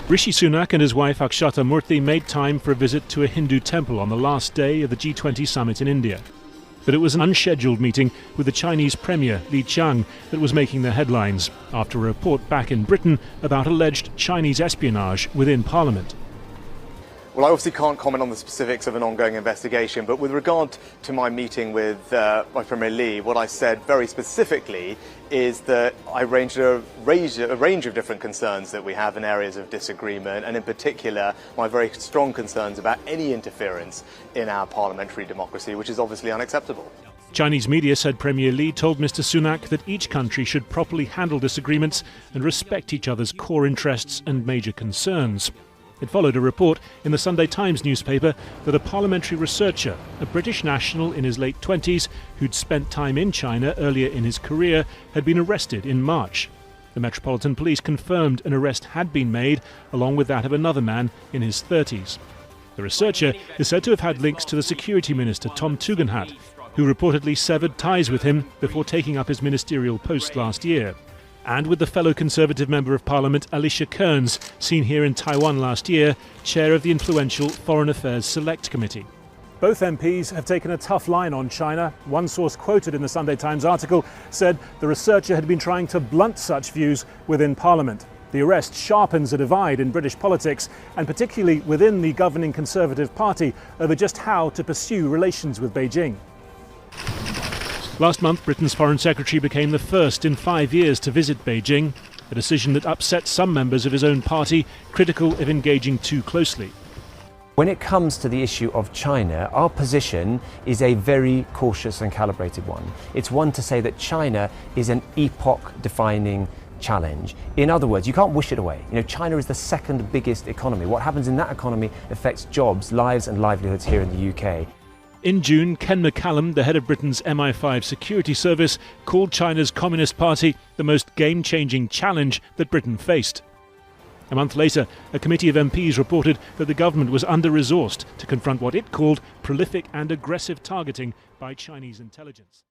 Rishi Sunak and his wife Akshata Murthy made time for a visit to a Hindu temple on the last day of the G20 summit in India. But it was an unscheduled meeting with the Chinese Premier Li Qiang that was making the headlines after a report back in Britain about alleged Chinese espionage within Parliament. Well, I obviously can't comment on the specifics of an ongoing investigation, but with regard to my meeting with my Premier Li, what I said very specifically is that I raised a range of different concerns that we have in areas of disagreement, and in particular my very strong concerns about any interference in our parliamentary democracy, which is obviously unacceptable. Chinese media said Premier Li told Mr. Sunak that each country should properly handle disagreements and respect each other's core interests and major concerns. It followed a report in the Sunday Times newspaper that a parliamentary researcher, a British national in his late 20s who'd spent time in China earlier in his career, had been arrested in March. The Metropolitan Police confirmed an arrest had been made, along with that of another man in his 30s. The researcher is said to have had links to the Security Minister Tom Tugendhat, who reportedly severed ties with him before taking up his ministerial post last year, and with the fellow Conservative Member of Parliament Alicia Kearns, seen here in Taiwan last year, chair of the influential Foreign Affairs Select Committee. Both MPs have taken a tough line on China. One source quoted in the Sunday Times article said the researcher had been trying to blunt such views within Parliament. The arrest sharpens a divide in British politics, and particularly within the governing Conservative Party, over just how to pursue relations with Beijing. Last month, Britain's Foreign Secretary became the first in 5 years to visit Beijing, a decision that upset some members of his own party, critical of engaging too closely. When it comes to the issue of China, our position is a very cautious and calibrated one. It's one to say that China is an epoch-defining challenge. In other words, you can't wish it away. China is the second biggest economy. What happens in that economy affects jobs, lives and livelihoods here in the UK. In June, Ken McCallum, the head of Britain's MI5 security service, called China's Communist Party the most game-changing challenge that Britain faced. A month later, a committee of MPs reported that the government was under-resourced to confront what it called prolific and aggressive targeting by Chinese intelligence.